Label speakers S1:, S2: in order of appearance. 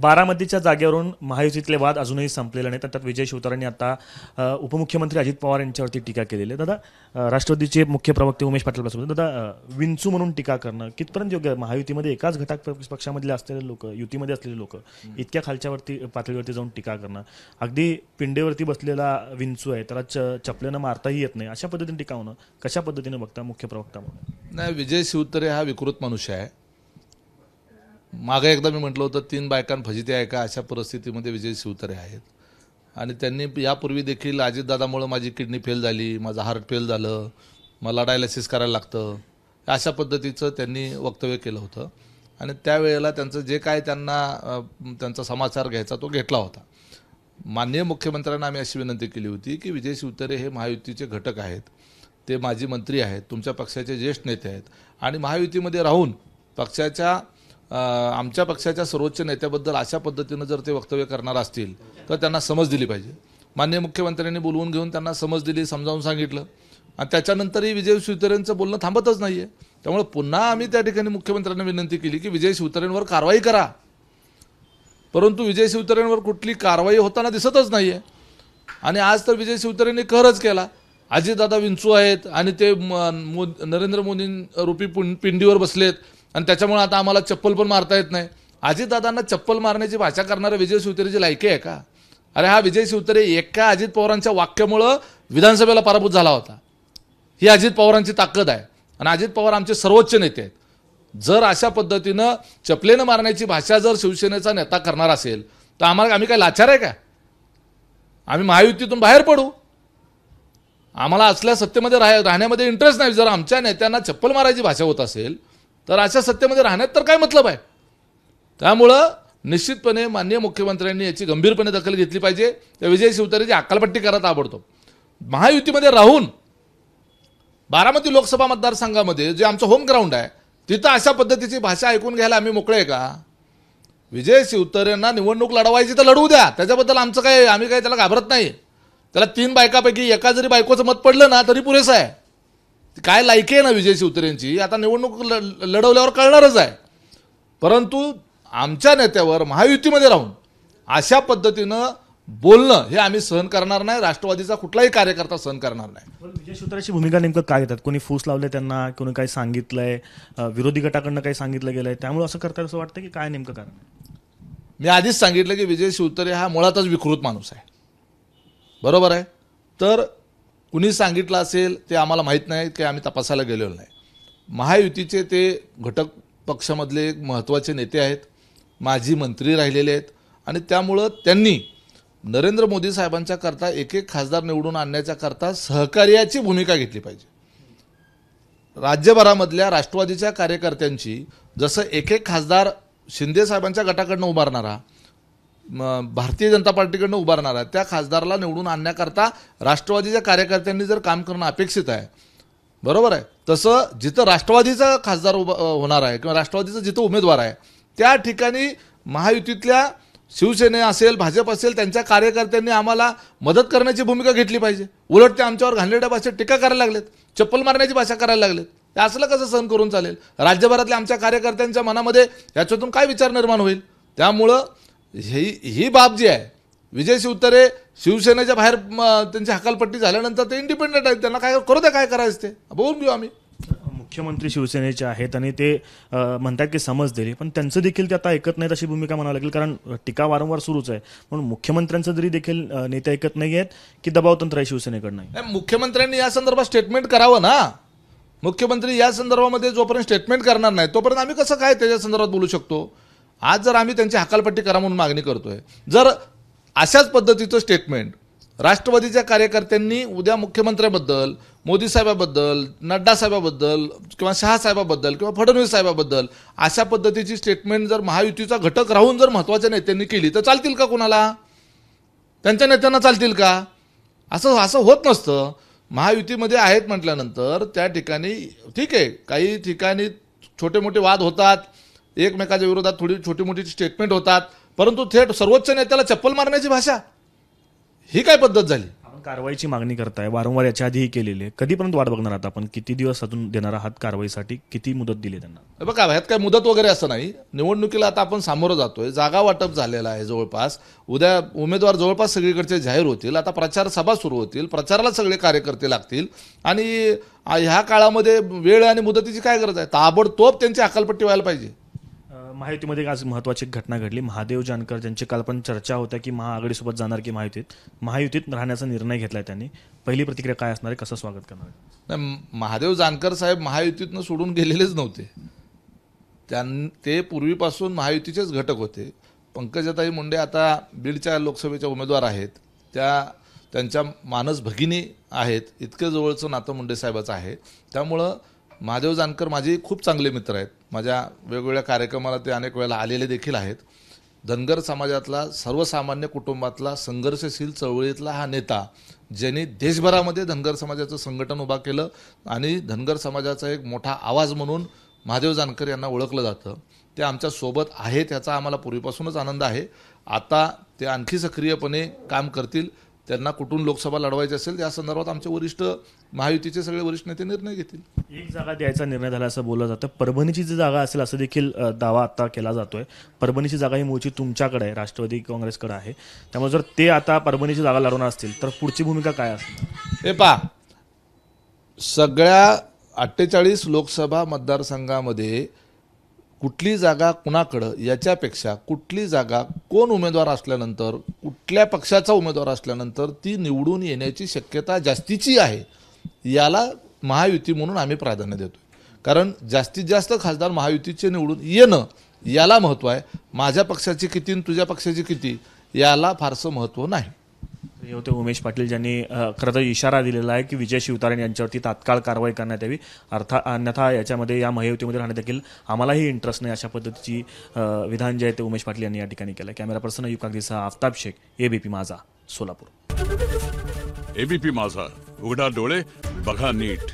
S1: बारामतीच्या जागेवरून महायुतीतले वाद अजूनही संपलेले नाहीत. त्यात विजय शिवतारेंनी आता उपमुख्यमंत्री अजित पवार यांच्यावरती टीका केलेली आहे. दादा, राष्ट्रवादीचे मुख्य प्रवक्ते उमेश पाटील पासून दादा, विंचू म्हणून टीका करणं कितपर्यंत योग्य? महायुतीमध्ये एकाच घटक पक्षामधले असलेले लोक, युतीमध्ये असलेले लोक इतक्या खालच्यावरती पातळीवरती जाऊन टीका करणं, अगदी पिंडेवरती बसलेला विंचू आहे त्याला चपलेनं मारताही येत नाही, अशा पद्धतीने टीका होणं कशा पद्धतीने बघता मुख्य प्रवक्ता म्हणून?
S2: नाही, विजय शिवतारे हा विकृत मनुष्य आहे. मागे एकदा मी म्हटलं होतं 3 बायकां फजिती आहे का, अशा परिस्थितीमध्ये विजय शिवतारे आहेत. आणि त्यांनी यापूर्वी देखील अजितदादामुळे माझी किडनी फेल झाली, माझं हार्ट फेल झालं, मला डायलिसिस करायला लागतं, अशा पद्धतीचं त्यांनी वक्तव्य केलं होतं. आणि त्यावेळेला त्यांचं जे काय त्यांचा समाचार घ्यायचा तो घेतला होता. माननीय मुख्यमंत्र्यांना आम्ही अशी विनंती केली होती की विजय शिवतारे हे महायुतीचे घटक आहेत, ते माजी मंत्री आहेत, तुमच्या पक्षाचे ज्येष्ठ नेते आहेत आणि महायुतीमध्ये राहून आमच्या पक्षाच्या सर्वोच्च नेत्याबद्दल अशा पद्धतीनं जर ते वक्तव्य करणार असतील तर त्यांना समज दिली पाहिजे. माननीय मुख्यमंत्र्यांनी बोलवून घेऊन त्यांना समज दिली, समजावून सांगितलं आणि त्याच्यानंतरही विजय शिवतारेंचं बोलणं थांबतच नाही आहे. त्यामुळे पुन्हा आम्ही त्या ठिकाणी मुख्यमंत्र्यांना विनंती केली की विजय शिवतारेंवर कारवाई करा, परंतु विजय शिवतारेंवर कुठली कारवाई होताना दिसतच नाही आहे. आणि आज तर विजय शिवतारेंनी कहरच केला, अजितदादा विंचू आहेत आणि ते नरेंद्र मोदी रूपी पिंडीवर बसलेत आणि त्याच्यामुळे आता आम्हाला चप्पल पण मारता येत नाही. अजितदादांना चप्पल मारण्याची भाषा करणारा विजय शिवतारेची लायकी आहे का? अरे हा विजय शिवतारे एका अजित पवारांच्या वाक्यामुळं विधानसभेला पराभूत झाला होता. ही अजित पवारांची ताकद आहे आणि अजित पवार आमचे सर्वोच्च नेते आहेत. जर अशा पद्धतीनं चपलेनं मारण्याची भाषा जर शिवसेनेचा नेता करणार असेल तर आम्ही काय लाचार आहे का? आम्ही महायुतीतून बाहेर पडू. आम्हाला असल्या सत्तेमध्ये राहण्यामध्ये इंटरेस्ट नाही. जर आमच्या नेत्यांना चप्पल मारायची भाषा होत असेल तर अशा सत्तेमध्ये राहण्यात तर काय मतलब आहे? त्यामुळं निश्चितपणे माननीय मुख्यमंत्र्यांनी याची गंभीरपणे दखल घेतली पाहिजे. त्या विजय शिवतारेची अक्कलपट्टी करत ताबडतोब. महायुतीमध्ये राहून बारामती लोकसभा मतदारसंघामध्ये जे आमचं होम ग्राउंड आहे तिथं अशा पद्धतीची भाषा ऐकून घ्यायला आम्ही मोकळे आहे का? विजय शिवतारेंना निवडणूक लढवायची तर लढवू द्या, त्याच्याबद्दल आमचं काय, आम्ही काही त्याला घाबरत नाही. त्याला 3 बायकापैकी एका जरी बायकोचं मत पडलं ना तरी पुरेसं आहे. काय लायकी आहे ना विजय शिवतारेंची, आता निवडणूक लढवल्यावर कळणारच आहे. परंतु आमच्या नेत्यावर महायुतीमध्ये राहून अशा पद्धतीनं बोलणं हे आम्ही सहन करणार नाही. राष्ट्रवादीचा कुठलाही कार्यकर्ता सहन करणार नाही.
S1: विजय शिवतारेची भूमिका नेमकं काय घेतात? कोणी फूस लावले त्यांना, कोणी काही सांगितलंय, विरोधी गटाकडनं काही सांगितलं गेलंय, त्यामुळे असं करतात असं वाटतं की काय नेमकं कारण?
S2: मी आधीच सांगितलं की विजय शिवतारे हा मुळातच विकृत माणूस आहे. बरोबर आहे. तर कुणी सांगितलं असेल ते आम्हाला माहीत नाही, की आम्ही तपासायला गेलेलो नाही. महायुतीचे ते घटक पक्षामधले एक महत्त्वाचे नेते आहेत, माजी मंत्री राहिलेले आहेत आणि त्यामुळं त्यांनी नरेंद्र मोदी साहेबांच्या करता एक खासदार निवडून आणण्याच्या करता सहकार्याची भूमिका घेतली पाहिजे. राज्यभरामधल्या राष्ट्रवादीच्या कार्यकर्त्यांची जसं एक खासदार शिंदे साहेबांच्या गटाकडनं उभारणारा, भारतीय जनता पार्टीकडनं उभारणारा, त्या खासदाराला निवडून आणण्याकरता राष्ट्रवादीच्या कार्यकर्त्यांनी जर काम करणं अपेक्षित आहे. बरोबर आहे. तसं जिथं राष्ट्रवादीचा खासदार होणार आहे किंवा राष्ट्रवादीचा जिथं उमेदवार आहे त्या ठिकाणी महायुतीतल्या शिवसेने असेल, भाजप असेल, त्यांच्या कार्यकर्त्यांनी आम्हाला मदत करण्याची भूमिका घेतली पाहिजे. उलट ते आमच्यावर घाणेरड्या भाषेत टीका करायला लागलेत, चप्पल मारण्याची भाषा करायला लागलेत. ते असलं कसं सहन करून चालेल? राज्यभरातल्या आमच्या कार्यकर्त्यांच्या मनामध्ये याच्यातून काय विचार निर्माण होईल? त्यामुळं ही बाब जी आहे, विजय शिवतारे शिवसेनेच्या बाहेर त्यांची हकालपट्टी झाल्यानंतर ते इंडिपेंडेंट आहेत, त्यांना काय करू द्या, काय करायचं ते बघून घेऊ आम्ही.
S1: मुख्यमंत्री शिवसेनेचे आहेत आणि ते म्हणतात की समज दिली, पण त्यांचं देखील ते आता ऐकत नाहीत अशी भूमिका म्हणावं लागेल, कारण टीका वारंवार सुरूच आहे. म्हणून मुख्यमंत्र्यांचं जरी देखील नेते ऐकत नाही आहेत की दबाव तंत्र आहे शिवसेनेकडनं?
S2: मुख्यमंत्र्यांनी या संदर्भात स्टेटमेंट करावं ना. मुख्यमंत्री या संदर्भामध्ये जोपर्यंत स्टेटमेंट करणार नाही तोपर्यंत आम्ही कसं काय त्याच्या संदर्भात बोलू शकतो? आज जर आम्ही त्यांची हकालपट्टी करा म्हणून मागणी करतोय, जर अशाच पद्धतीचं स्टेटमेंट राष्ट्रवादीच्या कार्यकर्त्यांनी उद्या मुख्यमंत्र्याबद्दल, मोदी साहेबाबद्दल, नड्डा साहेबाबद्दल किंवा शहा साहेबाबद्दल किंवा फडणवीस साहेबाबद्दल अशा पद्धतीची स्टेटमेंट जर महायुतीचा घटक राहून जर महत्त्वाच्या नेत्यांनी केली तर चालतील का? कुणाला? त्यांच्या नेत्यांना चालतील का? असं होत नसतं. महायुतीमध्ये आहेत म्हटल्यानंतर त्या ठिकाणी ठीक आहे, काही ठिकाणी छोटे मोठे वाद होतात, एकमेकाच्या विरोधात थोडी छोटी मोठी स्टेटमेंट होतात, परंतु थेट सर्वोच्च नेत्याला चप्पल मारण्याची भाषा ही काय पद्धत झाली?
S1: कारवाईची मागणी करताय, वारंवार याच्या आधीही केलेली आहे. कधीपर्यंत वाट बघणार आहात आपण? किती दिवस अजून देणार आहात कारवाईसाठी? किती मुदत दिली त्यांना?
S2: हे बघा, ह्यात काय मुदत वगैरे असं नाही. निवडणुकीला आता आपण सामोरं जातोय, जागा वाटप झालेलं आहे जवळपास. उद्या उमेदवार जवळपास सगळीकडचे जाहीर होतील. आता प्रचार सभा सुरू होतील, प्रचाराला सगळे कार्यकर्ते लागतील आणि ह्या काळामध्ये वेळ आणि मुदतीची काय गरज आहे? ताबडतोब त्यांची हकालपट्टी व्हायला पाहिजे.
S1: महायुतीमध्ये आज महत्त्वाची घटना घडली. महादेव जानकर ज्यांची काल पण चर्चा होत्या की महाआघाडीसोबत जाणार की महायुतीत राहण्याचा निर्णय घेतलाय त्यांनी. पहिली प्रतिक्रिया काय असणार आहे? कसं स्वागत करणार आहे?
S2: नाही, महादेव जानकर साहेब महायुतीतनं सोडून गेलेलेच नव्हते. ते पूर्वीपासून महायुतीचेच घटक होते. पंकजाताई मुंडे आता बीडच्या लोकसभेच्या उमेदवार आहेत. त्यांच्या मानस भगिनी आहेत. इतकं जवळचं नातं मुंडे साहेबाचं आहे. त्यामुळं महादेव जानकर माझे खूप चांगले मित्र आहेत. माझ्या वेगवेगळ्या कार्यक्रमाला ते अनेक वेळेला आलेले देखील आहेत. धनगर समाजातला, सर्वसामान्य कुटुंबातला, संघर्षशील चळवळीतला हा नेता, ज्यांनी देशभरामध्ये धनगर समाजाचं संघटन उभा केलं आणि धनगर समाजाचा एक मोठा आवाज म्हणून महादेव जानकर यांना ओळखलं जातं. ते आमच्या सोबत आहेत, याचा आम्हाला पूर्वीपासूनच आनंद आहे. आता ते आणखी सक्रियपणे काम करतील. त्यांना कुठून लोकसभा लढवायची असेल या संदर्भात आमचे वरिष्ठ, महायुतीचे सगळे वरिष्ठ नेते निर्णय घेतील.
S1: एक जागा द्यायचा निर्णय झाला असं बोललं जातं. परभणीची जी जागा असेल असं देखील दावा आता केला जातोय. परभणीची जागा ही मूळची तुमच्याकडे आहे, राष्ट्रवादी काँग्रेसकडे आहे. त्यामुळे जर ते आता परभणीची जागा लढवणार असतील तर पुढची भूमिका काय असणार?
S2: हे पहा, सगळ्या 48 लोकसभा मतदारसंघामध्ये कुठली जागा कुणाकडं याच्यापेक्षा कुठली जागा कोण उमेदवार असल्यानंतर, कुठल्या पक्षाचा उमेदवार असल्यानंतर ती निवडून येण्याची शक्यता जास्तीची आहे, याला महायुती म्हणून आम्ही प्राधान्य देतो. कारण जास्तीत जास्त खासदार महायुतीचे निवडून येणं याला महत्त्व आहे. माझ्या पक्षाची किती आणि तुझ्या पक्षाची किती याला फारसं महत्त्व नाही.
S1: हे होते उमेश पाटील, ज्यांनी खरं तर इशारा दिलेला आहे की विजय शिवतारे यांच्यावरती तात्काळ कारवाई करण्यात यावी. अन्यथा याच्यामध्ये, या महायुतीमध्ये राहण्यात देखील आम्हालाही इंटरेस्ट नाही, अशा पद्धतीची विधान जे आहे ते उमेश पाटील यांनी या ठिकाणी केलं. कॅमेरा पर्सन अय्यूब कागदीसह आफताब शेख, एबीपी माझा, सोलापूर.
S3: एबीपी माझा, उघडा डोळे बघा नीट.